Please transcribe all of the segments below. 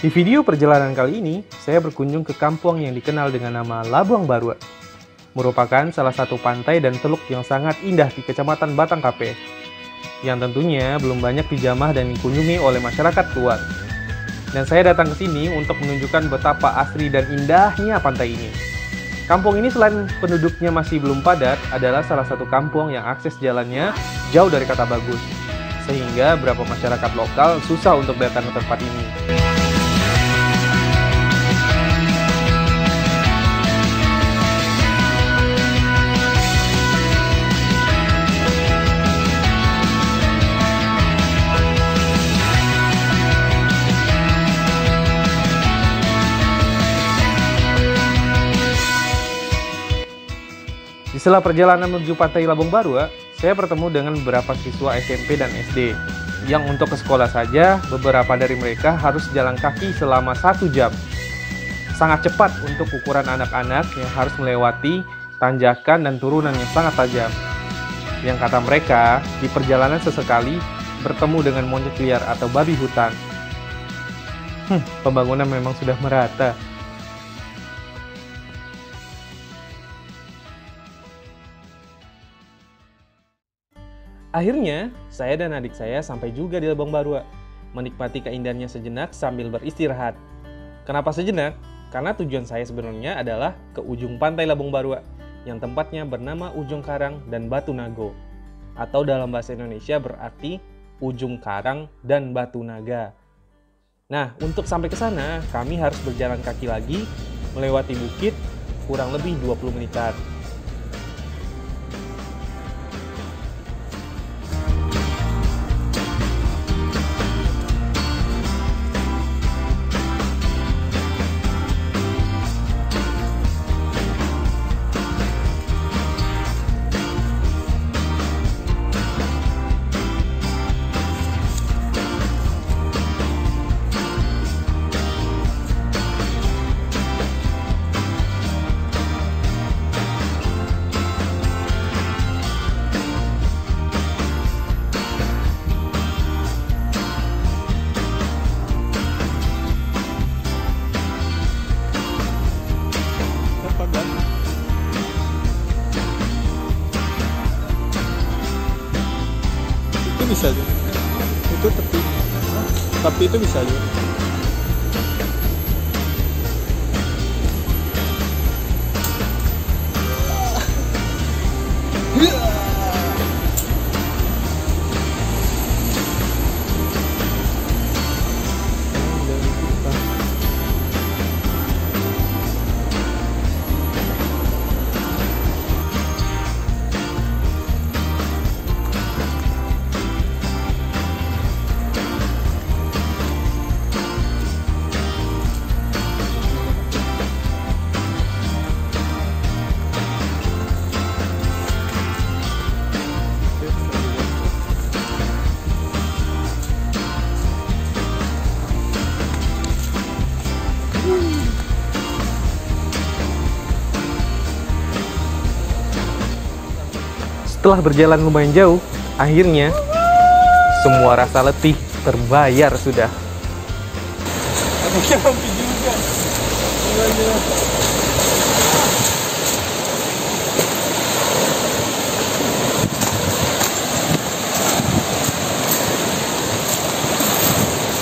Di video perjalanan kali ini, saya berkunjung ke kampung yang dikenal dengan nama Labuang Barua. Merupakan salah satu pantai dan teluk yang sangat indah di Kecamatan Batangkape, yang tentunya belum banyak dijamah dan dikunjungi oleh masyarakat luar. Dan saya datang ke sini untuk menunjukkan betapa asri dan indahnya pantai ini. Kampung ini selain penduduknya masih belum padat, adalah salah satu kampung yang akses jalannya jauh dari kata bagus, sehingga beberapa masyarakat lokal susah untuk datang ke tempat ini. Di sela perjalanan menuju pantai Labuang Barua, saya bertemu dengan beberapa siswa SMP dan SD, yang untuk ke sekolah saja, beberapa dari mereka harus jalan kaki selama 1 jam. Sangat cepat untuk ukuran anak-anak yang harus melewati tanjakan dan turunan yang sangat tajam. Yang kata mereka, di perjalanan sesekali bertemu dengan monyet liar atau babi hutan. Pembangunan memang sudah merata. Akhirnya, saya dan adik saya sampai juga di Labuang Barua, menikmati keindahannya sejenak sambil beristirahat. Kenapa sejenak? Karena tujuan saya sebenarnya adalah ke ujung pantai Labuang Barua, yang tempatnya bernama Ujung Karang dan Batu Nago. Atau dalam bahasa Indonesia berarti Ujung Karang dan Batu Naga. Nah, untuk sampai ke sana, kami harus berjalan kaki lagi, melewati bukit, kurang lebih 20 menitan. Itu bisa juga. Itu tapi itu bisa juga. Setelah berjalan lumayan jauh, akhirnya semua rasa letih terbayar sudah.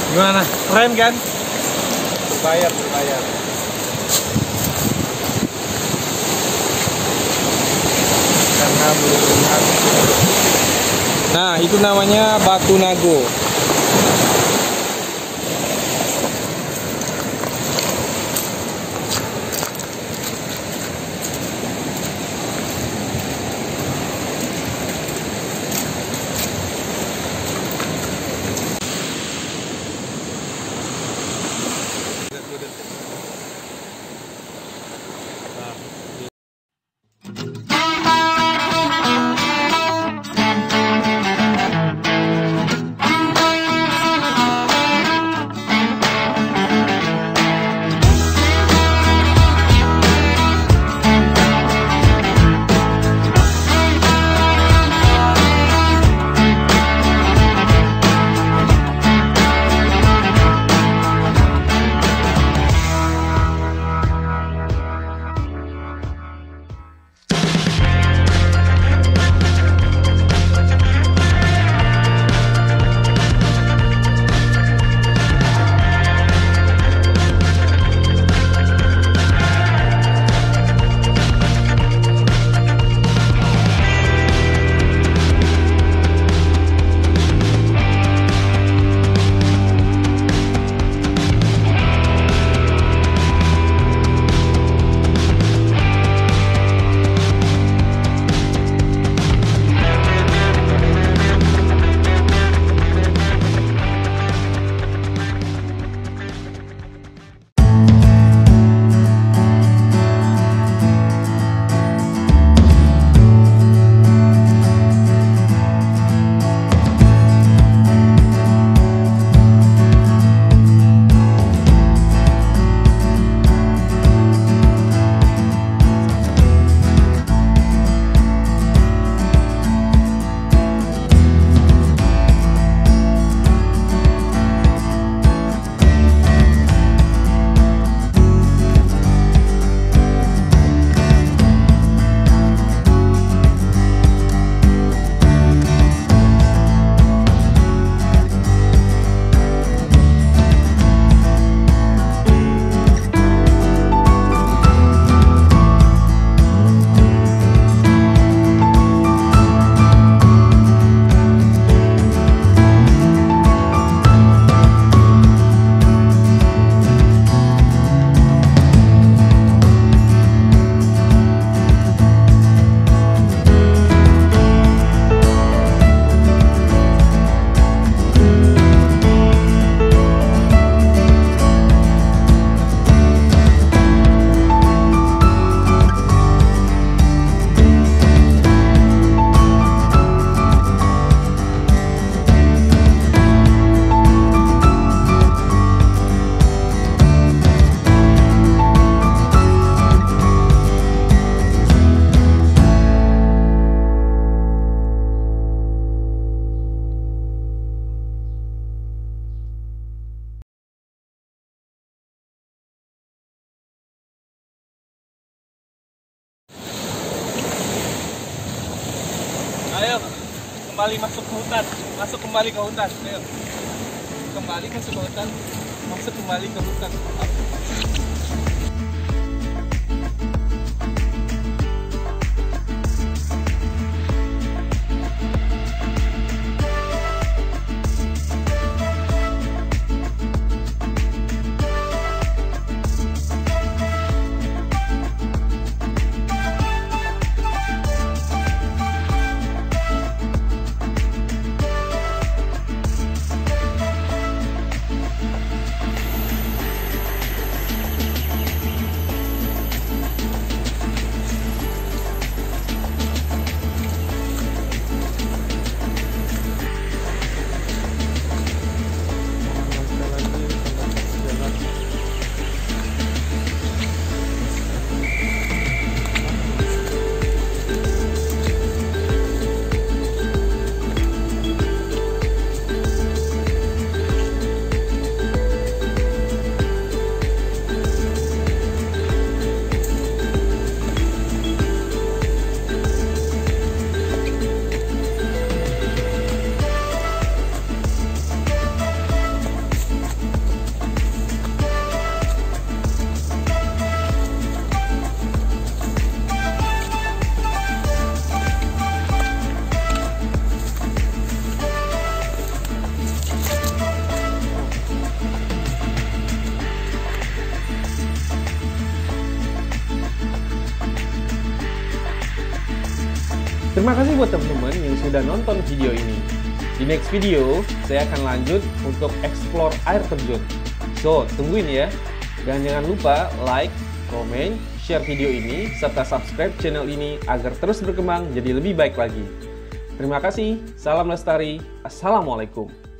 Gimana? Keren kan? Terbayar. Karena belum. Nah, itu namanya Batu Nago. kembali masuk ke hutan, masuk kembali ke hutan. Ayo. Kembali masuk ke hutan, masuk kembali ke hutan. Terima kasih buat teman-teman yang sudah nonton video ini. Di next video, saya akan lanjut untuk explore air terjun. So, tungguin ya. Dan jangan lupa like, komen, share video ini, serta subscribe channel ini agar terus berkembang jadi lebih baik lagi. Terima kasih, salam lestari, assalamualaikum.